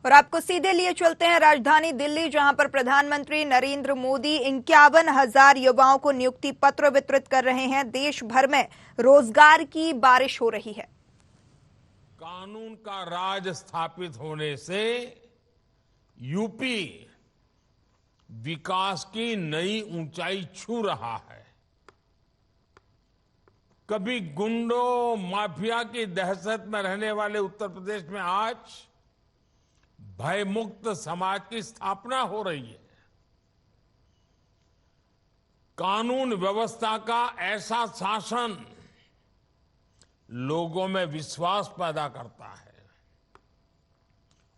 और आपको सीधे लिए चलते हैं राजधानी दिल्ली, जहां पर प्रधानमंत्री नरेंद्र मोदी 51,000 युवाओं को नियुक्ति पत्र वितरित कर रहे हैं। देश भर में रोजगार की बारिश हो रही है। कानून का राज स्थापित होने से यूपी विकास की नई ऊंचाई छू रहा है। कभी गुंडों माफिया की दहशत में रहने वाले उत्तर प्रदेश में आज भयमुक्त समाज की स्थापना हो रही है। कानून व्यवस्था का ऐसा शासन लोगों में विश्वास पैदा करता है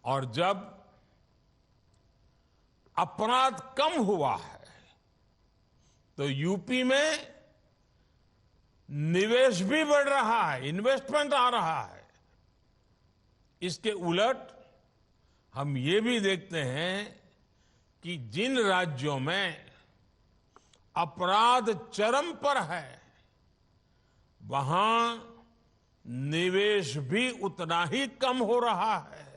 और जब अपराध कम हुआ है तो यूपी में निवेश भी बढ़ रहा है, इन्वेस्टमेंट आ रहा है। इसके उलट हम ये भी देखते हैं कि जिन राज्यों में अपराध चरम पर है वहां निवेश भी उतना ही कम हो रहा है।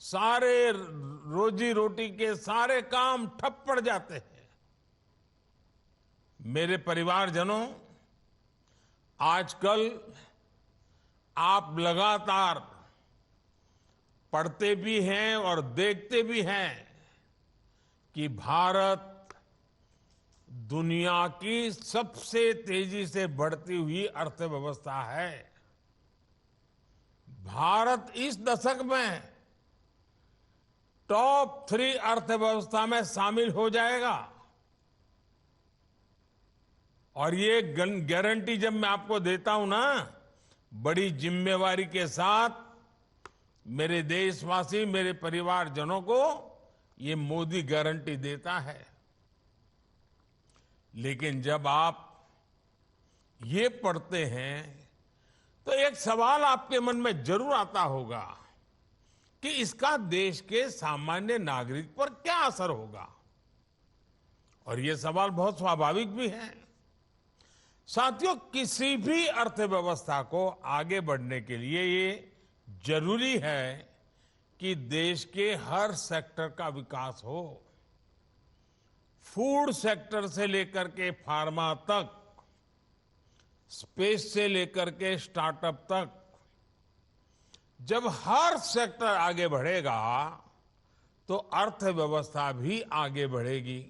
सारे रोजी रोटी के सारे काम ठप पड़ जाते हैं। मेरे परिवारजनों, आजकल आप लगातार पढ़ते भी हैं और देखते भी हैं कि भारत दुनिया की सबसे तेजी से बढ़ती हुई अर्थव्यवस्था है। भारत इस दशक में टॉप 3 अर्थव्यवस्था में शामिल हो जाएगा और ये गारंटी जब मैं आपको देता हूं ना, बड़ी जिम्मेवारी के साथ मेरे देशवासी, मेरे परिवारजनों को ये मोदी गारंटी देता है। लेकिन जब आप ये पढ़ते हैं तो एक सवाल आपके मन में जरूर आता होगा कि इसका देश के सामान्य नागरिक पर क्या असर होगा। और ये सवाल बहुत स्वाभाविक भी है। साथियों, किसी भी अर्थव्यवस्था को आगे बढ़ने के लिए ये जरूरी है कि देश के हर सेक्टर का विकास हो। फूड सेक्टर से लेकर के फार्मा तक, स्पेस से लेकर के स्टार्टअप तक, जब हर सेक्टर आगे बढ़ेगा तो अर्थव्यवस्था भी आगे बढ़ेगी।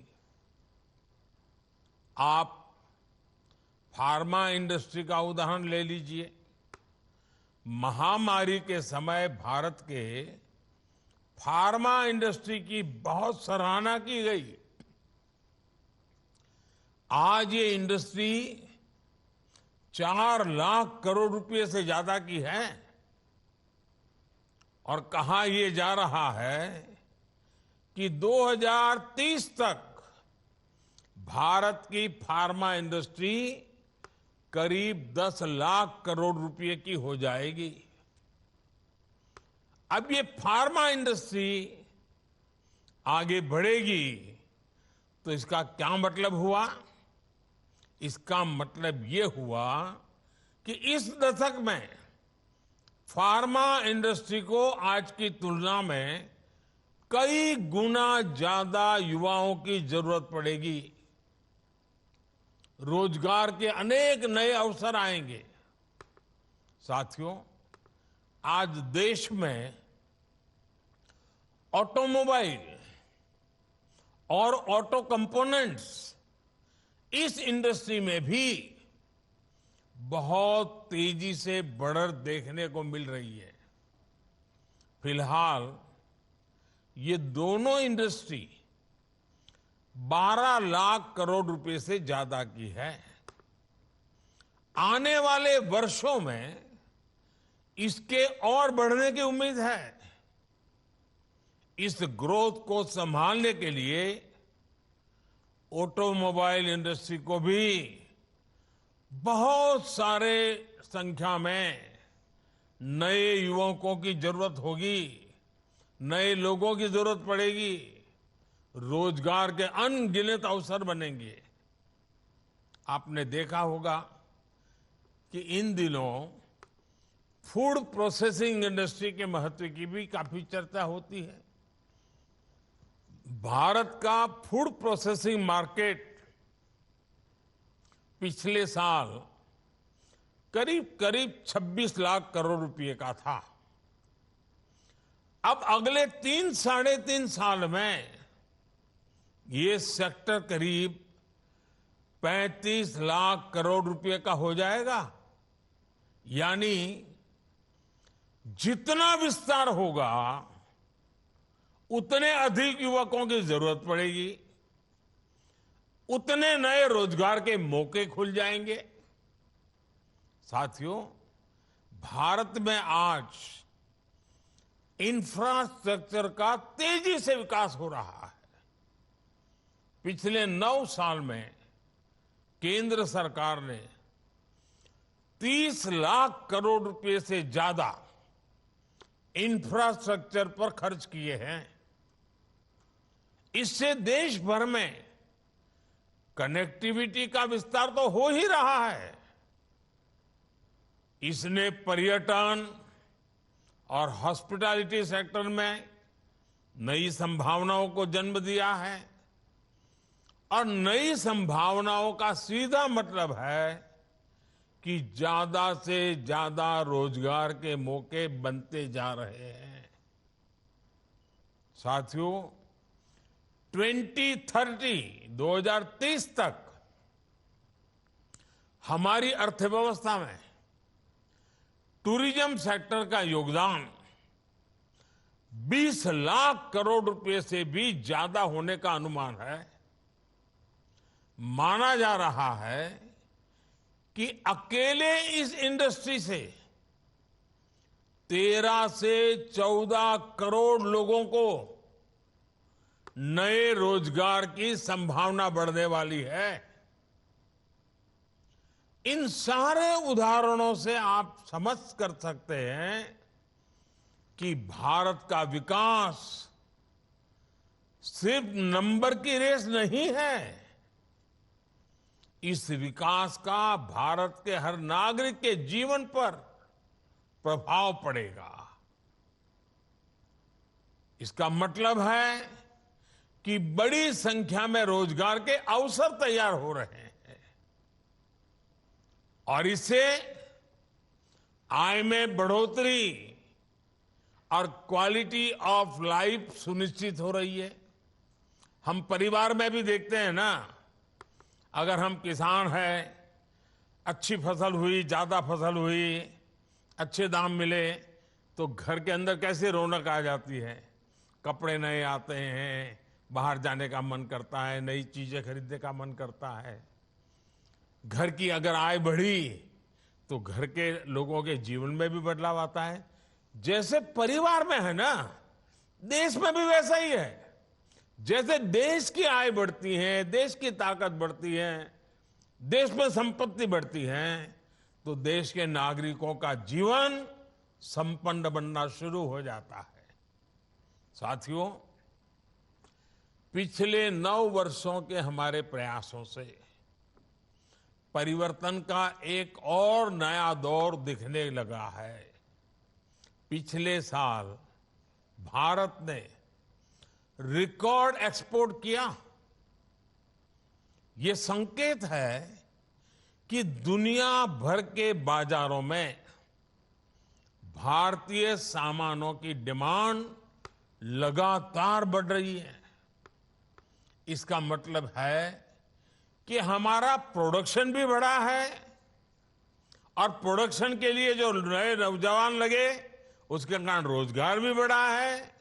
आप फार्मा इंडस्ट्री का उदाहरण ले लीजिए। महामारी के समय भारत के फार्मा इंडस्ट्री की बहुत सराहना की गई। आज ये इंडस्ट्री 4 लाख करोड़ रुपए से ज्यादा की है और कहा यह जा रहा है कि 2030 तक भारत की फार्मा इंडस्ट्री करीब 10 लाख करोड़ रुपए की हो जाएगी। अब ये फार्मा इंडस्ट्री आगे बढ़ेगी तो इसका क्या मतलब हुआ? इसका मतलब ये हुआ कि इस दशक में फार्मा इंडस्ट्री को आज की तुलना में कई गुना ज्यादा युवाओं की जरूरत पड़ेगी। रोजगार के अनेक नए अवसर आएंगे। साथियों, आज देश में ऑटोमोबाइल और ऑटो कंपोनेंट्स, इस इंडस्ट्री में भी बहुत तेजी से बढ़त देखने को मिल रही है। फिलहाल ये दोनों इंडस्ट्री 12 लाख करोड़ रुपए से ज्यादा की है। आने वाले वर्षों में इसके और बढ़ने की उम्मीद है। इस ग्रोथ को संभालने के लिए ऑटोमोबाइल इंडस्ट्री को भी बहुत सारे संख्या में नए युवकों की जरूरत होगी, नए लोगों की जरूरत पड़ेगी, रोजगार के अनगिनत अवसर बनेंगे। आपने देखा होगा कि इन दिनों फूड प्रोसेसिंग इंडस्ट्री के महत्व की भी काफी चर्चा होती है। भारत का फूड प्रोसेसिंग मार्केट पिछले साल करीब करीब 26 लाख करोड़ रुपए का था। अब अगले 3-3.5 साल में ये सेक्टर करीब 35 लाख करोड़ रुपए का हो जाएगा। यानी जितना विस्तार होगा उतने अधिक युवकों की जरूरत पड़ेगी, उतने नए रोजगार के मौके खुल जाएंगे। साथियों, भारत में आज इंफ्रास्ट्रक्चर का तेजी से विकास हो रहा है। पिछले 9 साल में केंद्र सरकार ने 30 लाख करोड़ रुपए से ज्यादा इंफ्रास्ट्रक्चर पर खर्च किए हैं। इससे देश भर में कनेक्टिविटी का विस्तार तो हो ही रहा है। इसने पर्यटन और हॉस्पिटैलिटी सेक्टर में नई संभावनाओं को जन्म दिया है और नई संभावनाओं का सीधा मतलब है कि ज्यादा से ज्यादा रोजगार के मौके बनते जा रहे हैं। साथियों, 2030 तक हमारी अर्थव्यवस्था में टूरिज्म सेक्टर का योगदान 20 लाख करोड़ रुपए से भी ज्यादा होने का अनुमान है। माना जा रहा है कि अकेले इस इंडस्ट्री से 13 से 14 करोड़ लोगों को नए रोजगार की संभावना बढ़ने वाली है। इन सारे उदाहरणों से आप समझ कर सकते हैं कि भारत का विकास सिर्फ नंबर की रेस नहीं है। इस विकास का भारत के हर नागरिक के जीवन पर प्रभाव पड़ेगा। इसका मतलब है कि बड़ी संख्या में रोजगार के अवसर तैयार हो रहे हैं और इससे आय में बढ़ोतरी और क्वालिटी ऑफ लाइफ सुनिश्चित हो रही है। हम परिवार में भी देखते हैं ना, अगर हम किसान हैं, अच्छी फसल हुई, ज्यादा फसल हुई, अच्छे दाम मिले तो घर के अंदर कैसे रौनक आ जाती है। कपड़े नए आते हैं, बाहर जाने का मन करता है, नई चीजें खरीदने का मन करता है। घर की अगर आय बढ़ी तो घर के लोगों के जीवन में भी बदलाव आता है। जैसे परिवार में है ना, देश में भी वैसा ही है। जैसे देश की आय बढ़ती है, देश की ताकत बढ़ती है, देश में संपत्ति बढ़ती है, तो देश के नागरिकों का जीवन संपन्न बनना शुरू हो जाता है। साथियों, पिछले 9 वर्षों के हमारे प्रयासों से परिवर्तन का एक और नया दौर दिखने लगा है। पिछले साल भारत ने रिकॉर्ड एक्सपोर्ट किया। ये संकेत है कि दुनिया भर के बाजारों में भारतीय सामानों की डिमांड लगातार बढ़ रही है। इसका मतलब है कि हमारा प्रोडक्शन भी बढ़ा है और प्रोडक्शन के लिए जो नए नौजवान लगे उसके कारण रोजगार भी बढ़ा है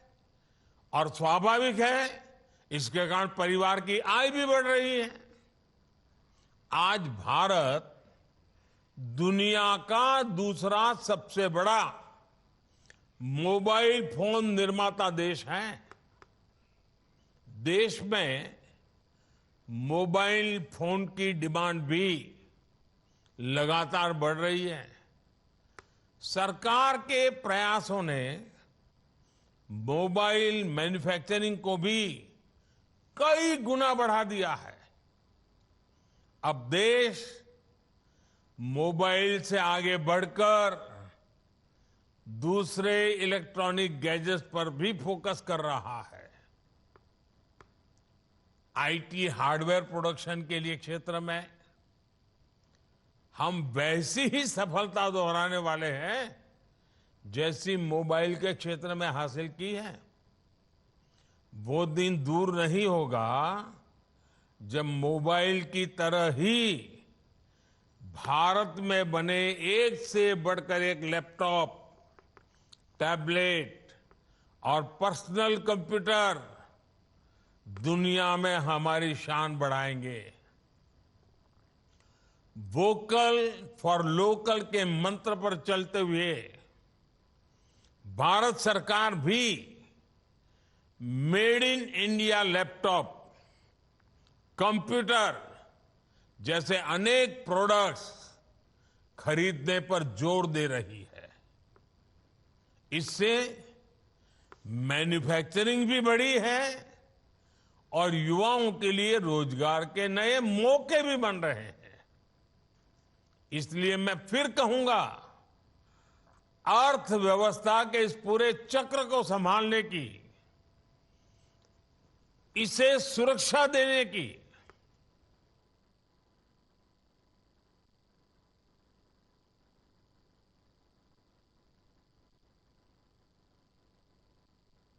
और स्वाभाविक है इसके कारण परिवार की आय भी बढ़ रही है। आज भारत दुनिया का दूसरा सबसे बड़ा मोबाइल फोन निर्माता देश है। देश में मोबाइल फोन की डिमांड भी लगातार बढ़ रही है। सरकार के प्रयासों ने मोबाइल मैन्युफैक्चरिंग को भी कई गुना बढ़ा दिया है। अब देश मोबाइल से आगे बढ़कर दूसरे इलेक्ट्रॉनिक गैजेट्स पर भी फोकस कर रहा है। आईटी हार्डवेयर प्रोडक्शन के लिए क्षेत्र में हम वैसी ही सफलता दोहराने वाले हैं जैसी मोबाइल के क्षेत्र में हासिल की है। वो दिन दूर नहीं होगा जब मोबाइल की तरह ही भारत में बने एक से बढ़कर एक लैपटॉप, टैबलेट और पर्सनल कंप्यूटर दुनिया में हमारी शान बढ़ाएंगे। वोकल फॉर लोकल के मंत्र पर चलते हुए भारत सरकार भी made in India laptop, computer जैसे अनेक प्रोडक्ट्स खरीदने पर जोर दे रही है। इससे मैन्युफैक्चरिंग भी बढ़ी है और युवाओं के लिए रोजगार के नए मौके भी बन रहे हैं। इसलिए मैं फिर कहूंगा, अर्थव्यवस्था के इस पूरे चक्र को संभालने की, इसे सुरक्षा देने की